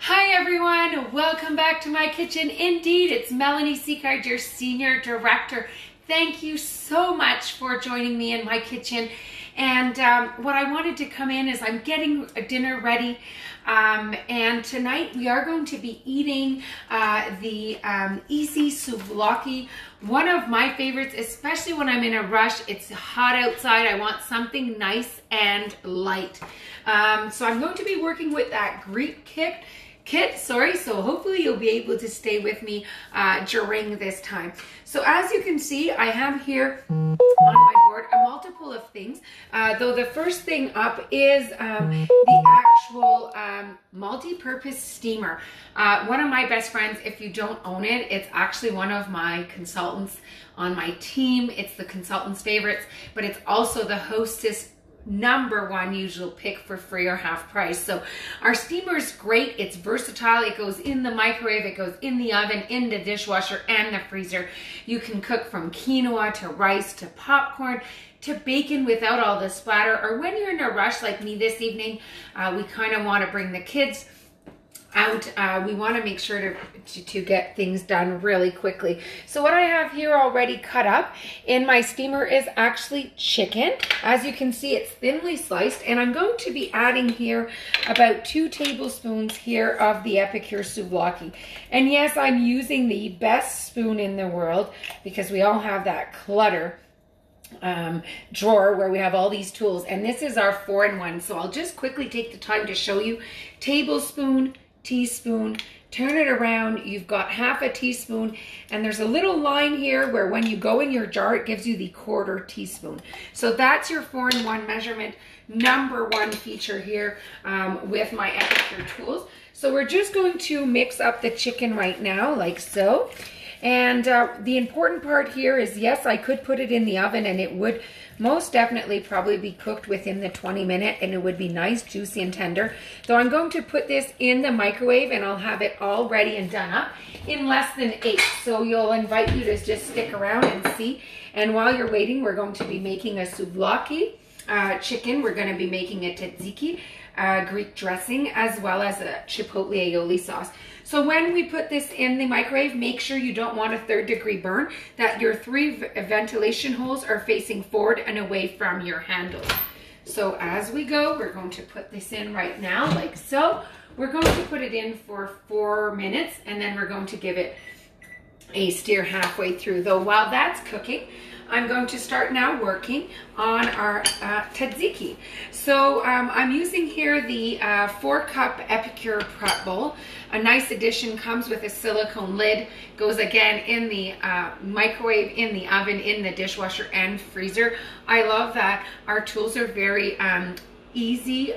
Hi everyone, welcome back to my kitchen. Indeed, it's Melanie Seacard, your Senior Director. Thank you so much for joining me in my kitchen. And what I wanted to come in is I'm getting a dinner ready. And tonight we are going to be eating the easy souvlaki, one of my favorites, especially when I'm in a rush. It's hot outside. I want something nice and light. So I'm going to be working with that Greek kit, so hopefully you'll be able to stay with me during this time. So as you can see, I have here on my board a multiple of things, though the first thing up is the actual multi-purpose steamer. One of my best friends, if you don't own it, it's actually one of my consultants on my team. It's the consultant's favorites, but it's also the hostess #1 usual pick for free or half price. So our steamer is great. It's versatile. It goes in the microwave, it goes in the oven, in the dishwasher, and the freezer. You can cook from quinoa to rice to popcorn to bacon without all the splatter. Or when you're in a rush like me this evening, we kind of want to bring the kids out. We want to make sure to get things done really quickly. So what I have here already cut up in my steamer is actually chicken. As you can see, it's thinly sliced, and I'm going to be adding here about 2 tablespoons here of the Epicure souvlaki. And yes, I'm using the best spoon in the world because we all have that clutter drawer where we have all these tools, and this is our 4-in-1. So I'll just quickly take the time to show you. Tablespoon, teaspoon, turn it around, you've got half a teaspoon, and there's a little line here where when you go in your jar it gives you the 1/4 teaspoon. So that's your 4-in-1 measurement, #1 feature here with my Epicure tools. So we're just going to mix up the chicken right now, like so. And the important part here is, yes, I could put it in the oven and it would most definitely probably be cooked within the 20-minute, and it would be nice, juicy, and tender. Though I'm going to put this in the microwave and I'll have it all ready and done up in less than 8. So you'll invite you to just stick around and see. And while you're waiting, we're going to be making a souvlaki chicken. We're going to be making a tzatziki Greek dressing, as well as a Chipotle Aioli sauce. So when we put this in the microwave, make sure you don't want a 3rd-degree burn, that your 3 ventilation holes are facing forward and away from your handle. So as we go, we're going to put this in right now, like so. We're going to put it in for 4 minutes, and then we're going to give it a stir halfway through. Though while that's cooking, I'm going to start now working on our tzatziki. So I'm using here the 4-cup Epicure prep bowl. A nice addition, comes with a silicone lid, goes again in the microwave, in the oven, in the dishwasher, and freezer. I love that our tools are very easy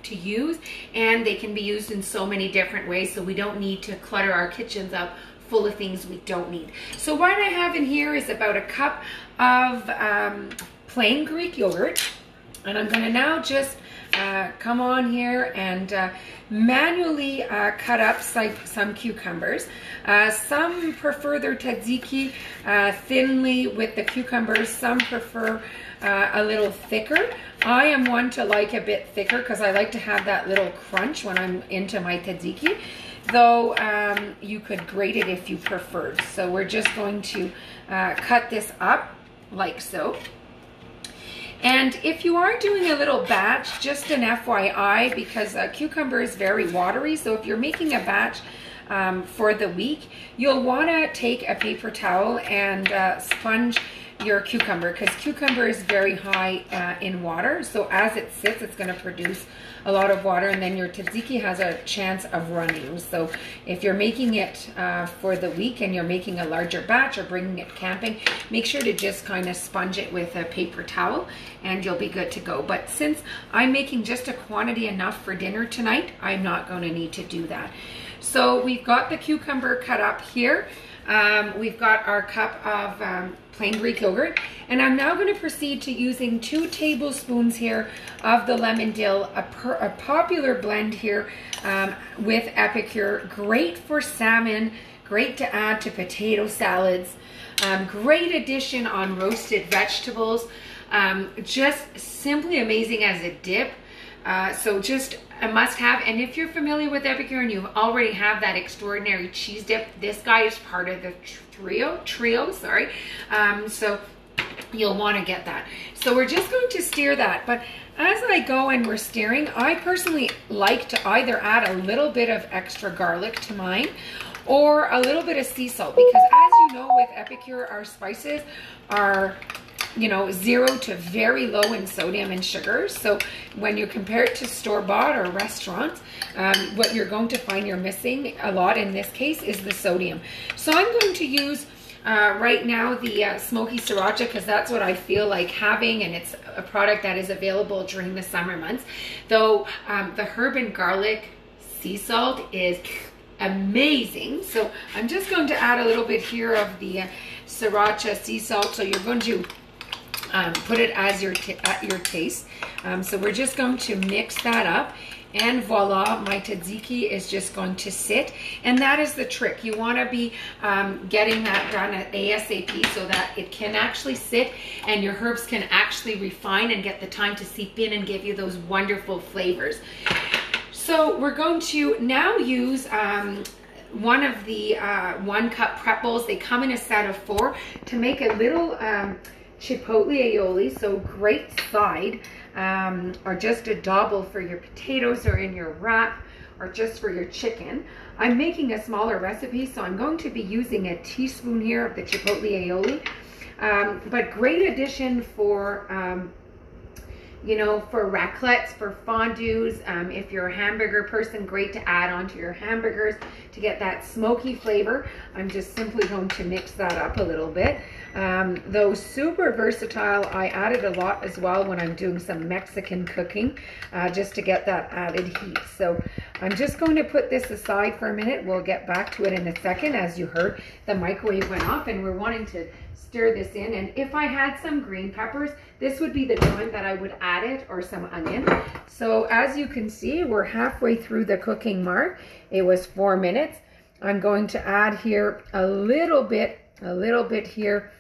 to use, and they can be used in so many different ways, so we don't need to clutter our kitchens up full of things we don't need. So what I have in here is about 1 cup of plain Greek yogurt, and I'm going to now just come on here and manually cut up some cucumbers. Some prefer their tzatziki thinly with the cucumbers. Some prefer a little thicker. I am one to like a bit thicker because I like to have that little crunch when I'm into my tzatziki. Though you could grate it if you preferred. So we're just going to cut this up like so. And if you are doing a little batch, just an FYI, because cucumber is very watery, so if you're making a batch for the week, you'll want to take a paper towel and sponge your cucumber, because cucumber is very high in water. So as it sits, it's going to produce a lot of water, and then your tzatziki has a chance of running. So if you're making it for the week and you're making a larger batch or bringing it camping, make sure to just kind of sponge it with a paper towel and you'll be good to go. But since I'm making just a quantity enough for dinner tonight, I'm not going to need to do that. So we've got the cucumber cut up here. We've got our cup of plain Greek yogurt, and I'm now going to proceed to using 2 tablespoons here of the lemon dill, a popular blend here with Epicure. Great for salmon, great to add to potato salads, great addition on roasted vegetables, just simply amazing as a dip. So just a must have. And if you're familiar with Epicure and you already have that extraordinary cheese dip, this guy is part of the trio, sorry. So you'll want to get that. So we're just going to stir that. But as I go and we're stirring, I personally like to either add a little bit of extra garlic to mine or a little bit of sea salt, because as you know, with Epicure, our spices are, you know, 0 to very low in sodium and sugars. So when you compare it to store-bought or restaurants, what you're going to find you're missing a lot in this case is the sodium. So I'm going to use right now the smoky sriracha, because that's what I feel like having, and it's a product that is available during the summer months. Though the herb and garlic sea salt is amazing. So I'm just going to add a little bit here of the sriracha sea salt. So you're going to put it as at your taste. So we're just going to mix that up, and voila, my tzatziki is just going to sit. And that is the trick. You want to be getting that done at ASAP so that it can actually sit and your herbs can actually refine and get the time to seep in and give you those wonderful flavors. So we're going to now use one of the 1 cup prep bowls. They come in a set of 4 to make a little Chipotle Aioli, so great side, or just a double for your potatoes or in your wrap, or just for your chicken. I'm making a smaller recipe, so I'm going to be using a teaspoon here of the Chipotle Aioli, but great addition for you know, for raclettes, for fondues. If you're a hamburger person, great to add onto your hamburgers to get that smoky flavor. I'm just simply going to mix that up a little bit. Though super versatile, I added a lot as well when I'm doing some Mexican cooking, just to get that added heat. So I'm just going to put this aside for a minute. We'll get back to it in a second. As you heard, the microwave went off and we're wanting to stir this in. And if I had some green peppers, this would be the time that I would add it, or some onion. So as you can see, we're halfway through the cooking mark. It was 4 minutes. I'm going to add here a little bit here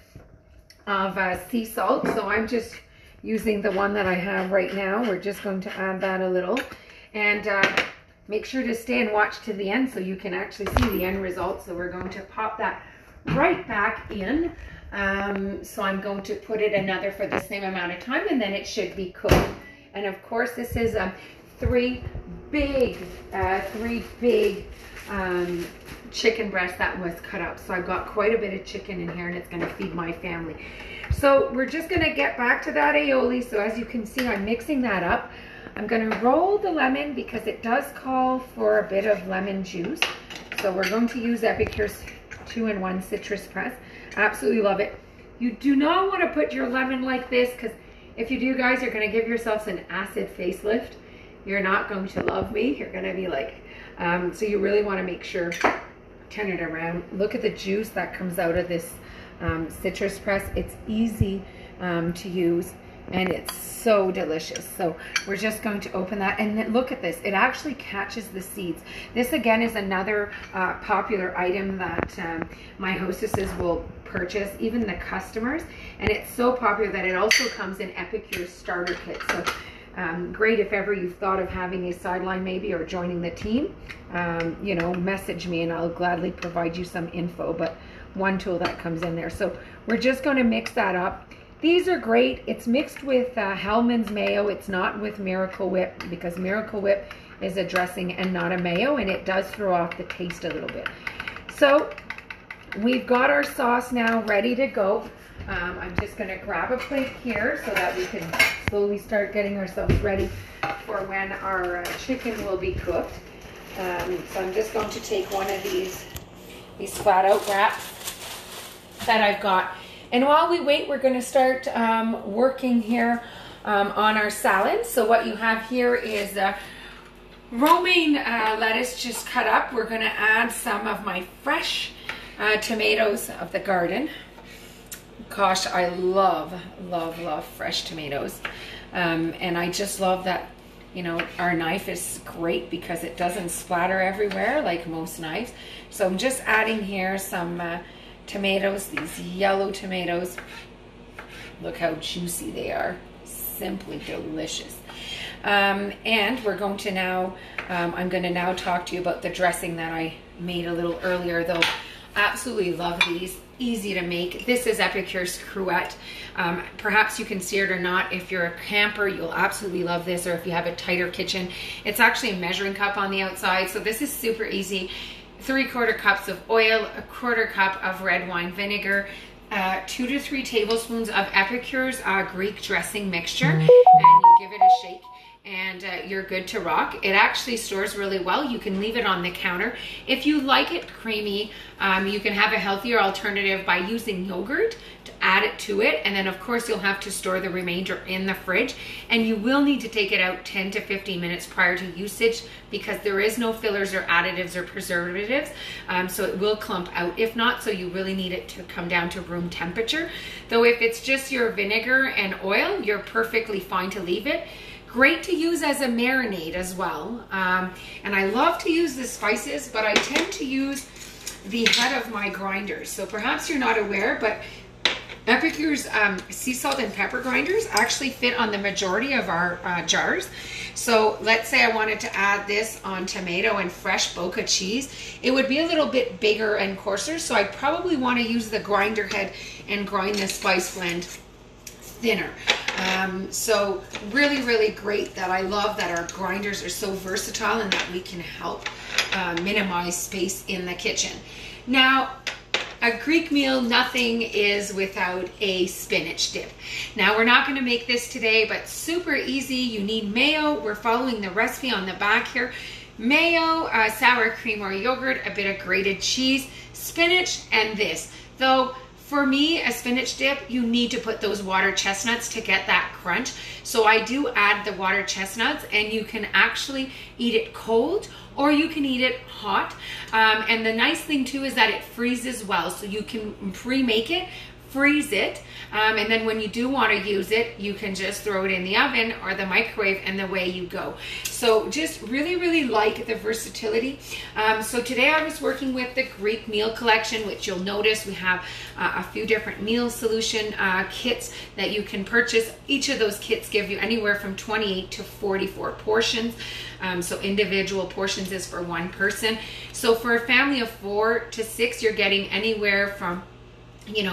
of sea salt. So I'm just using the one that I have right now. We're just going to add that a little, and make sure to stay and watch to the end so you can actually see the end result. So we're going to pop that right back in. So I'm going to put it another for the same amount of time, and then it should be cooked. And of course, this is 3 big chicken breast that was cut up. So I've got quite a bit of chicken in here, and it's going to feed my family. So we're just going to get back to that aioli. So as you can see, I'm mixing that up. I'm going to roll the lemon because it does call for a bit of lemon juice. So we're going to use Epicure's 2-in-1 citrus press. Absolutely love it. You do not want to put your lemon like this, because if you do, guys, you're going to give yourselves an acid facelift. You're not going to love me. You're going to be like, so you really want to make sure, turn it around. Look at the juice that comes out of this citrus press. It's easy to use, and it's so delicious. So we're just going to open that, and then look at this. It actually catches the seeds. This again is another popular item that my hostesses will purchase, even the customers, and it's so popular that it also comes in Epicure starter kit. So great if ever you've thought of having a sideline maybe, or joining the team. You know, message me and I'll gladly provide you some info, but one tool that comes in there. So we're just going to mix that up. These are great. It's mixed with Hellmann's mayo. It's not with Miracle Whip, because Miracle Whip is a dressing and not a mayo, and it does throw off the taste a little bit. So we've got our sauce now ready to go. I'm just going to grab a plate here so that we can slowly start getting ourselves ready for when our chicken will be cooked. So I'm just going to take one of these flat out wraps that I've got. And while we wait, we're going to start working here on our salad. So what you have here is romaine lettuce just cut up. We're going to add some of my fresh tomatoes of the garden. Gosh, I love fresh tomatoes. And I just love that, you know, our knife is great because it doesn't splatter everywhere like most knives. So I'm just adding here some tomatoes, these yellow tomatoes. Look how juicy they are. Simply delicious. And we're going to now, I'm going to now talk to you about the dressing that I made a little earlier, though. Absolutely love these. Easy to make. This is Epicure's Cruet. Perhaps you can see it or not. If you're a camper, you'll absolutely love this, or if you have a tighter kitchen. It's actually a measuring cup on the outside, so this is super easy. 3/4 cups of oil, 1/4 cup of red wine vinegar, 2 to 3 tablespoons of Epicure's Greek dressing mixture, and you give it a shake, and you're good to rock. It actually stores really well. You can leave it on the counter. If you like it creamy, you can have a healthier alternative by using yogurt to add it to it, and then of course you'll have to store the remainder in the fridge, and you will need to take it out 10 to 15 minutes prior to usage, because there is no fillers or additives or preservatives, so it will clump out if not, so you really need it to come down to room temperature. Though if it's just your vinegar and oil, you're perfectly fine to leave it. Great to use as a marinade as well. And I love to use the spices, but I tend to use the head of my grinders. So perhaps you're not aware, but Epicure's sea salt and pepper grinders actually fit on the majority of our jars. So let's say I wanted to add this on tomato and fresh Boca cheese. It would be a little bit bigger and coarser, so I'd probably want to use the grinder head and grind the spice blend thinner. So really, really great. That I love that our grinders are so versatile and that we can help minimize space in the kitchen. Now, a Greek meal, nothing is without a spinach dip. Now, we're not going to make this today, but super easy. You need mayo. We're following the recipe on the back here. Mayo, sour cream or yogurt, a bit of grated cheese, spinach, and this. Though, for me, a spinach dip, you need to put those water chestnuts to get that crunch. So I do add the water chestnuts, and you can actually eat it cold or you can eat it hot. And the nice thing too is that it freezes well. So you can pre-make it, freeze it, and then when you do want to use it, you can just throw it in the oven or the microwave, and away you go. So just really, really like the versatility. So today I was working with the Greek meal collection, which you'll notice we have a few different meal solution kits that you can purchase. Each of those kits give you anywhere from 28 to 44 portions. So individual portions is for one person. So for a family of 4 to 6, you're getting anywhere from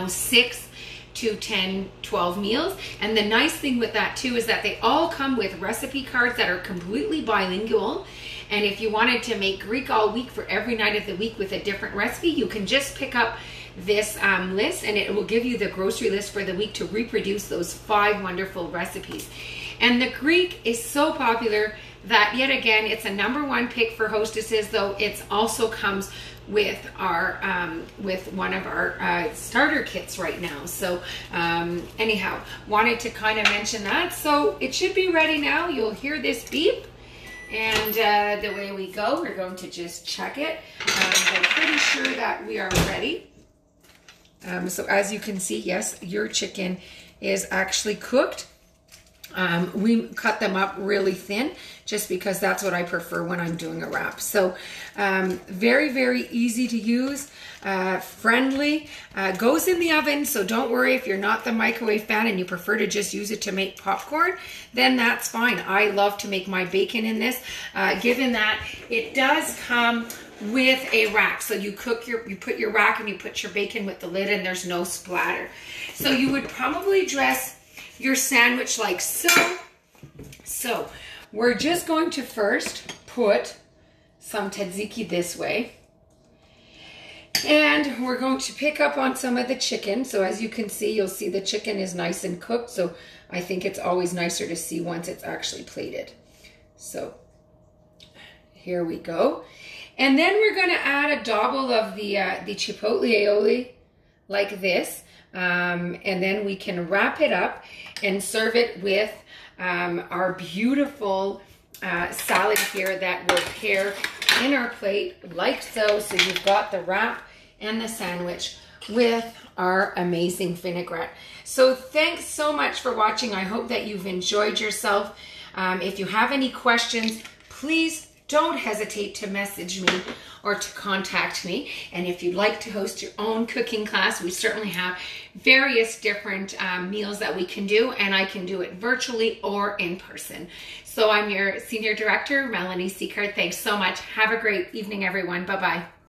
6 to 10, 12 meals. And the nice thing with that too is that they all come with recipe cards that are completely bilingual. And if you wanted to make Greek all week for every night of the week with a different recipe, you can just pick up this list, and it will give you the grocery list for the week to reproduce those 5 wonderful recipes. And the Greek is so popular that, yet again, it's a #1 pick for hostesses, though it also comes with our with one of our starter kits right now. So anyhow, wanted to kind of mention that. So it should be ready now. You'll hear this beep, and the way we go, we're going to just check it. I'm pretty sure that we are ready. So as you can see, yes, your chicken is actually cooked. We cut them up really thin just because that's what I prefer when I'm doing a wrap. So very, very easy to use, friendly, goes in the oven. So don't worry if you're not the microwave fan and you prefer to just use it to make popcorn, then that's fine. I love to make my bacon in this, given that it does come with a rack. So you put your rack and you put your bacon with the lid, and there's no splatter. So you would probably dress your sandwich like so. So we're just going to first put some tzatziki this way, and we're going to pick up on some of the chicken. So as you can see, you'll see the chicken is nice and cooked. So I think it's always nicer to see once it's actually plated. So here we go. And then we're going to add a dabble of the Chipotle Aioli like this. And then we can wrap it up and serve it with our beautiful salad here that will pair in our plate like so. So you've got the wrap and the sandwich with our amazing vinaigrette. So thanks so much for watching. I hope that you've enjoyed yourself. If you have any questions, please don't hesitate to message me or to contact me. And if you'd like to host your own cooking class, we certainly have various different meals that we can do, and I can do it virtually or in person. So I'm your Senior Director, Melanie Seacard. Thanks so much. Have a great evening, everyone. Bye-bye.